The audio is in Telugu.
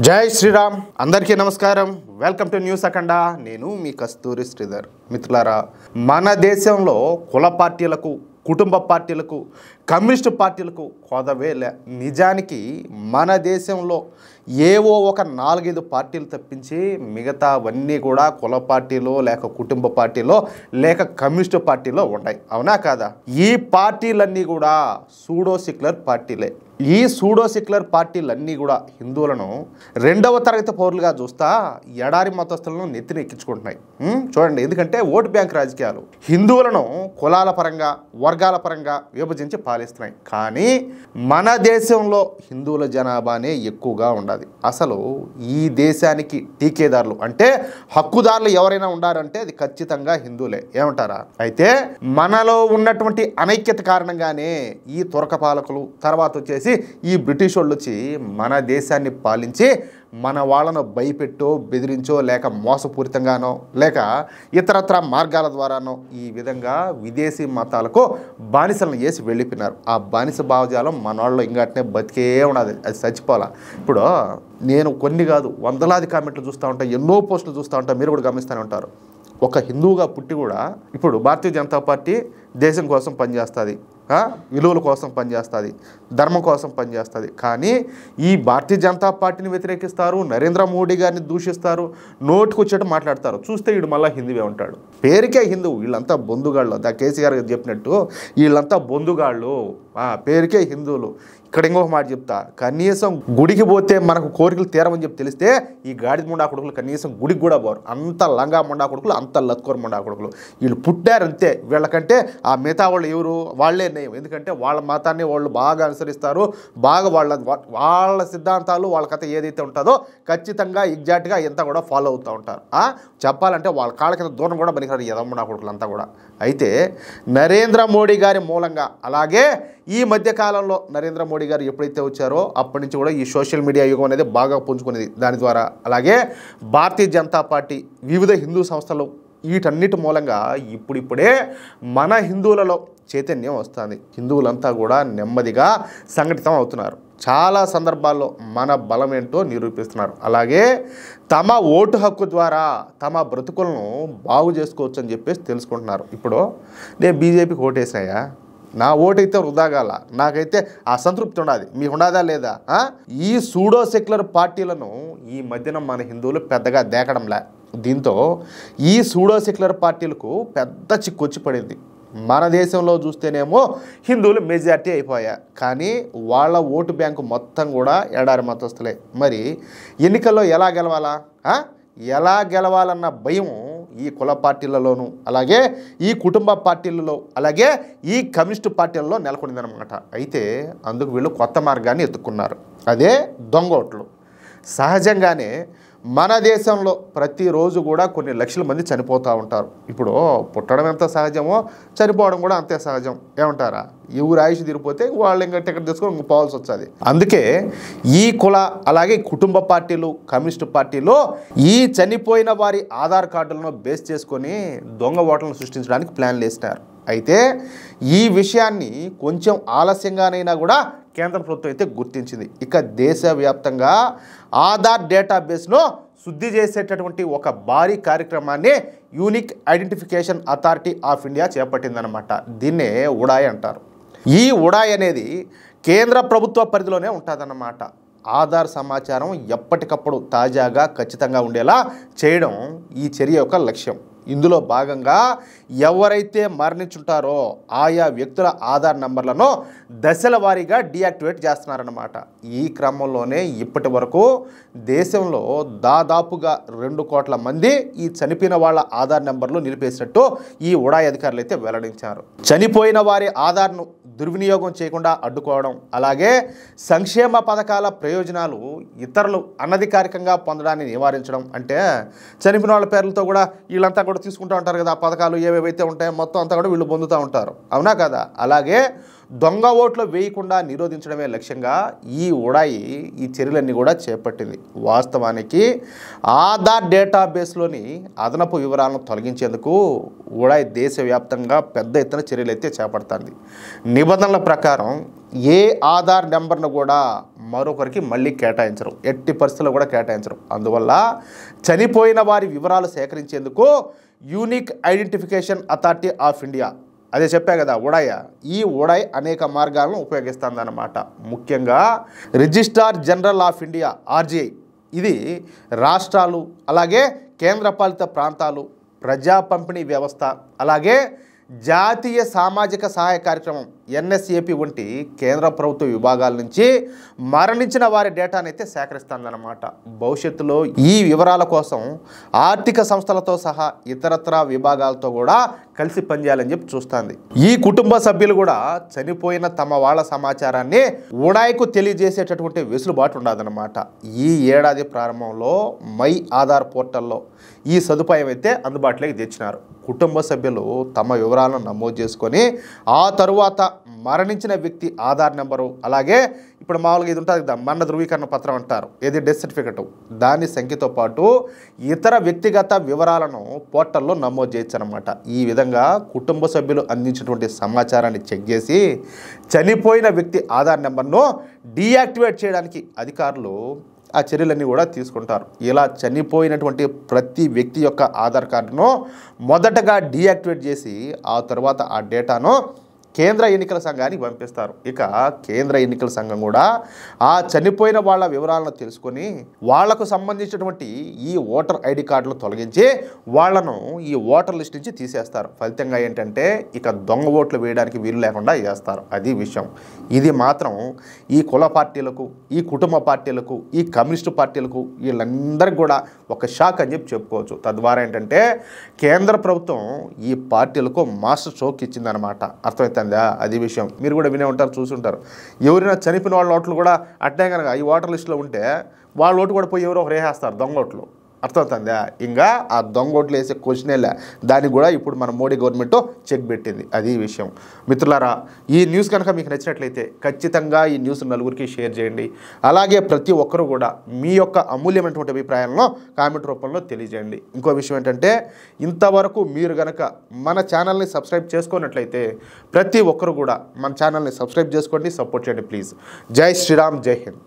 జై శ్రీరామ్ అందరికీ నమస్కారం వెల్కమ్ టు న్యూస్ అఖండ నేను మీ కస్తూరి శ్రీధర్ మిత్రులారా మన దేశంలో కుల పార్టీలకు కుటుంబ పార్టీలకు కమ్యూనిస్ట్ పార్టీలకు కొదవేలే నిజానికి మన దేశంలో ఏవో ఒక 4-5 పార్టీలు తప్పించి మిగతావన్నీ కూడా కుల పార్టీలో లేక కుటుంబ పార్టీలో లేక కమ్యూనిస్ట్ పార్టీలో ఉన్నాయి అవునా కాదా ఈ పార్టీలన్నీ కూడా సూడో సెక్యులర్ పార్టీలే ఈ సూడో సెక్యులర్ పార్టీలన్నీ కూడా హిందువులను రెండవ తరగతి పౌరులుగా చూస్తా ఎడారి మతస్థులను నెత్తిన ఎక్కించుకుంటున్నాయి చూడండి ఎందుకంటే ఓటు బ్యాంక్ రాజకీయాలు హిందువులను కులాల పరంగా వర్గాల పరంగా విభజించి పాలిస్తున్నాయి కానీ మన దేశంలో హిందువుల జనాభానే ఎక్కువగా ఉండాలి అసలు ఈ దేశానికి టీకేదారులు అంటే హక్కుదారులు ఎవరైనా ఉండారంటే అది ఖచ్చితంగా హిందువులే ఏమంటారా అయితే మనలో ఉన్నటువంటి అనైక్యత కారణంగానే ఈ తురక పాలకులు తర్వాత వచ్చేసి ఈ బ్రిటిష్ వాళ్ళు వచ్చి మన దేశాన్ని పాలించి మన వాళ్ళను భయపెట్టో బెదిరించో లేక మోసపూరితంగానో లేక ఇతరత్ర మార్గాల ద్వారానో ఈ విధంగా విదేశీ మతాలకు బానిసలను చేసి వెళ్ళిపోయినారు ఆ బానిస భావజాలం మన వాళ్ళు ఇంకనే బతికే ఉన్నది అది చచ్చిపోవాలా ఇప్పుడు నేను కొన్ని కాదు వందలాది కామెంట్లు చూస్తూ ఉంటాను ఎన్నో పోస్టులు చూస్తూ ఉంటాను మీరు కూడా గమనిస్తూనే ఉంటారు ఒక హిందువుగా పుట్టి కూడా ఇప్పుడు భారతీయ జనతా పార్టీ దేశం కోసం పనిచేస్తుంది విలువల కోసం పనిచేస్తుంది ధర్మం కోసం పనిచేస్తుంది కానీ ఈ భారతీయ జనతా పార్టీని వ్యతిరేకిస్తారు నరేంద్ర మోడీ గారిని దూషిస్తారు నోటికి వచ్చేట్టు మాట్లాడతారు చూస్తే వీడు మళ్ళీ హిందువే ఉంటాడు పేరుకే హిందువు వీళ్ళంతా బొందుగాళ్ళు కేసీఆర్ గారు చెప్పినట్టు వీళ్ళంతా బొందుగాళ్ళు పేరుకే హిందువులు ఇక్కడ ఇంకొక మాట చెప్తా కనీసం గుడికి పోతే మనకు కోరికలు తీరమని చెప్పి తెలిస్తే ఈ గాడిద ముండా కొడుకులు కనీసం గుడికి కూడా పోరు అంత లంగా ముండా కొడుకులు అంత లత్కోర ముండా కొడుకులు వీళ్ళు పుట్టారంతే వీళ్ళకంటే ఆ మిగతా వాళ్ళు ఎవరు వాళ్ళే నయం ఎందుకంటే వాళ్ళ మతాన్ని వాళ్ళు బాగా అనుసరిస్తారు బాగా వాళ్ళ సిద్ధాంతాలు వాళ్ళ కథ ఏదైతే ఉంటుందో ఖచ్చితంగా ఎగ్జాక్ట్గా ఎంత కూడా ఫాలో అవుతూ ఉంటారు చెప్పాలంటే వాళ్ళ కాళ్ళ కింద దూరం కూడా పనికిరారు ఎదముండా కొడుకులు అంతా కూడా అయితే నరేంద్ర మోడీ గారి మూలంగా అలాగే ఈ మధ్యకాలంలో నరేంద్ర మోడీ గారు ఎప్పుడైతే వచ్చారో అప్పటి నుంచి కూడా ఈ సోషల్ మీడియా యుగం అనేది బాగా పుంజుకునేది దాని ద్వారా అలాగే భారతీయ జనతా పార్టీ వివిధ హిందూ సంస్థలు వీటన్నిటి మూలంగా ఇప్పుడిప్పుడే మన హిందువులలో చైతన్యం వస్తుంది హిందువులంతా కూడా నెమ్మదిగా సంఘటితం అవుతున్నారు చాలా సందర్భాల్లో మన బలం ఏంటో నిరూపిస్తున్నారు అలాగే తమ ఓటు హక్కు ద్వారా తమ బ్రతుకులను బాగు చేసుకోవచ్చు అని చెప్పేసి తెలుసుకుంటున్నారు ఇప్పుడు నేను బీజేపీకి ఓటేసాయా నా ఓటైతే వృధాగాల నాకైతే అసంతృప్తి ఉండదు మీకు ఉండదా లేదా ఈ సూడో సెక్యులర్ పార్టీలను ఈ మధ్యన మన హిందువులు పెద్దగా దేకడంలే దీంతో ఈ సూడో సెక్యులర్ పార్టీలకు పెద్ద చిక్కొచ్చి పడింది మన దేశంలో చూస్తేనేమో హిందువులు మెజారిటీ అయిపోయా కానీ వాళ్ళ ఓటు బ్యాంకు మొత్తం కూడా ఎడారి మతస్థులే మరి ఎన్నికల్లో ఎలా గెలవాలన్న భయం ఈ కుల పార్టీలలోనూ అలాగే ఈ కుటుంబ పార్టీలలో అలాగే ఈ కమ్యూనిస్టు పార్టీలలో నెలకొందనమాట అయితే అందుకు వీళ్ళు కొత్త మార్గాన్ని ఎత్తుకున్నారు అదే దొంగ ఓట్లు సహజంగానే మన దేశంలో ప్రతిరోజు కూడా కొన్ని లక్షల మంది చనిపోతూ ఉంటారు ఇప్పుడు పుట్టడం ఎంత సహజమో చనిపోవడం కూడా అంతే సహజం ఏమంటారా ఎవరు ఆయుష్ తీరిపోతే వాళ్ళు ఇంకా టికెట్ తీసుకొని పోవాల్సి వచ్చేది అందుకే ఈ కుల అలాగే కుటుంబ పార్టీలు కమ్యూనిస్టు పార్టీలో ఈ చనిపోయిన వారి ఆధార్ కార్డులను బేస్ చేసుకొని దొంగ ఓట్లను సృష్టించడానికి ప్లాన్లు వేసినారు అయితే ఈ విషయాన్ని కొంచెం ఆలస్యంగానైనా కూడా కేంద్ర ప్రభుత్వం అయితే గుర్తించింది ఇక దేశవ్యాప్తంగా ఆధార్ డేటాబేస్ను శుద్ధి చేసేటటువంటి ఒక భారీ కార్యక్రమాన్ని unique identification authority of India చేపట్టిందనమాట దీన్నే ఉడాయ్ అంటారు ఈ ఉడాయ్ అనేది కేంద్ర ప్రభుత్వ పరిధిలోనే ఉంటుందన్నమాట ఆధార్ సమాచారం ఎప్పటికప్పుడు తాజాగా ఖచ్చితంగా ఉండేలా చేయడం ఈ చర్య యొక్క లక్ష్యం ఇందులో భాగంగా ఎవరైతే మరణించుంటారో ఆయా వ్యక్తుల ఆధార్ నంబర్లను దశల వారీగా డీయాక్టివేట్ చేస్తున్నారన్నమాట ఈ క్రమంలోనే ఇప్పటి వరకు దేశంలో దాదాపుగా 2 కోట్ల మంది ఈ చనిపోయిన వాళ్ళ ఆధార్ నెంబర్లు నిలిపేసినట్టు ఈ ఉడాయ్ అధికారులు అయితే వెల్లడించారు చనిపోయిన వారి ఆధార్ను దుర్వినియోగం చేయకుండా అడ్డుకోవడం అలాగే సంక్షేమ పథకాల ప్రయోజనాలు ఇతరులు అనధికారికంగా పొందడాన్ని నివారించడం అంటే చనిపోయిన వాళ్ళ పేర్లతో కూడా వీళ్ళంతా కూడా తీసుకుంటూ ఉంటారు కదా ఆ పథకాలు ఏవేవైతే ఉంటాయో మొత్తం అంతా కూడా వీళ్ళు పొందుతూ ఉంటారు అవునా కదా అలాగే దొంగ ఓట్లు వేయకుండా నిరోధించడమే లక్ష్యంగా ఈ ఉడాయి ఈ చర్యలన్నీ కూడా చేపట్టింది. వాస్తవానికి ఆధార్ డేటాబేస్లోని అదనపు వివరాలను తొలగించేందుకు ఉడాయి దేశవ్యాప్తంగా పెద్ద ఎత్తున చర్యలు అయితే చేపడుతుంది. నిబంధనల ప్రకారం ఏ ఆధార్ నెంబర్ను కూడా మరొకరికి మళ్ళీ కేటాయించరు, ఎట్టి పరిస్థితుల్లో కూడా కేటాయించరు. అందువల్ల చనిపోయిన వారి వివరాలు సేకరించేందుకు unique identification authority of India, అదే చెప్పా కదా ఉడాయ్, ఈ ఉడాయ్ అనేక మార్గాలను ఉపయోగిస్తుందన్నమాట. ముఖ్యంగా registrar general of India RGI, ఇది రాష్ట్రాలు అలాగే కేంద్రపాలిత ప్రాంతాలు, ప్రజా పంపిణీ వ్యవస్థ, అలాగే జాతీయ సామాజిక సహాయ కార్యక్రమం ఎన్ఎస్ఏపి వంటి కేంద్ర ప్రభుత్వ విభాగాల నుంచి మరణించిన వారి డేటాను అయితే సేకరిస్తుందన్నమాట. భవిష్యత్తులో ఈ వివరాల కోసం ఆర్థిక సంస్థలతో సహా ఇతరత్రా విభాగాలతో కూడా కలిసి పనిచేయాలని చెప్పి చూస్తుంది. ఈ కుటుంబ సభ్యులు కూడా చనిపోయిన తమ వాళ్ళ సమాచారాన్ని ఉడాయ్కు తెలియజేసేటటువంటి వెసులుబాటు ఉండదన్నమాట. ఈ ఏడాది ప్రారంభంలో మై ఆధార్ పోర్టల్లో ఈ సదుపాయం అయితే అందుబాటులోకి తెచ్చినారు. కుటుంబ సభ్యులు తమ వివరాలను నమోదు చేసుకొని ఆ తరువాత మరణించిన వ్యక్తి ఆధార్ నెంబరు, అలాగే ఇప్పుడు మామూలుగా ఇది ఉంటుంది కదా మరణ ధృవీకరణ పత్రం అంటారు, ఏది డెత్ సర్టిఫికెట్, దాని సంఖ్యతో పాటు ఇతర వ్యక్తిగత వివరాలను పోర్టల్లో నమోదు చేయొచ్చు అనమాట. ఈ విధంగా కుటుంబ సభ్యులు అందించినటువంటి సమాచారాన్ని చెక్ చేసి చనిపోయిన వ్యక్తి ఆధార్ నెంబర్ను డీయాక్టివేట్ చేయడానికి అధికారులు ఆ చర్యలన్నీ కూడా తీసుకుంటారు. ఇలా చనిపోయినటువంటి ప్రతి వ్యక్తి యొక్క ఆధార్ కార్డును మొదటగా డీయాక్టివేట్ చేసి ఆ తర్వాత ఆ డేటాను కేంద్ర ఎన్నికల సంఘానికి పంపిస్తారు. ఇక కేంద్ర ఎన్నికల సంఘం కూడా ఆ చనిపోయిన వాళ్ళ వివరాలను తెలుసుకొని వాళ్లకు సంబంధించినటువంటి ఈ ఓటర్ ఐడి కార్డులు తొలగించి వాళ్లను ఈ ఓటర్ లిస్ట్ నుంచి తీసేస్తారు. ఫలితంగా ఏంటంటే ఇక దొంగ ఓట్లు వేయడానికి వీలు లేకుండా చేస్తారు. అది విషయం. ఇది మాత్రం ఈ కుల పార్టీలకు, ఈ కుటుంబ పార్టీలకు, ఈ కమ్యూనిస్టు పార్టీలకు వీళ్ళందరికీ కూడా ఒక షాక్ అని చెప్పి చెప్పుకోవచ్చు. తద్వారా ఏంటంటే కేంద్ర ప్రభుత్వం ఈ పార్టీలకు మాస్టర్ స్ట్రోక్ ఇచ్చిందనమాట. అర్థమవుతుంది అది విషయం. మీరు కూడా వినే ఉంటారు, చూసుంటారు. ఎవరైనా చనిపోయిన వాళ్ళ ఓట్లు కూడా అట్టే కనుక ఈ ఓటర్ లిస్టులో ఉంటే వాళ్ళ ఓటు కూడా పోయి ఎవరో రేసేస్తారు దొంగ ఓట్లు. అర్థమవుతుందా? ఇంకా ఆ దొంగ ఓట్లు వేసే క్వశ్చనేలే, దానికి కూడా ఇప్పుడు మన మోడీ గవర్నమెంట్ చెక్ పెట్టింది. అది విషయం. మిత్రులారా, ఈ న్యూస్ కనుక మీకు నచ్చినట్లయితే ఖచ్చితంగా ఈ న్యూస్ నలుగురికి షేర్ చేయండి. అలాగే ప్రతి ఒక్కరూ కూడా మీ యొక్క అమూల్యమైనటువంటి అభిప్రాయాలను కామెంట్ రూపంలో తెలియజేయండి. ఇంకో విషయం ఏంటంటే ఇంతవరకు మీరు కనుక మన ఛానల్ని సబ్స్క్రైబ్ చేసుకున్నట్లయితే ప్రతి ఒక్కరు కూడా మన ఛానల్ని సబ్స్క్రైబ్ చేసుకోండి, సపోర్ట్ చేయండి ప్లీజ్. జై శ్రీరామ్, జై హింద్.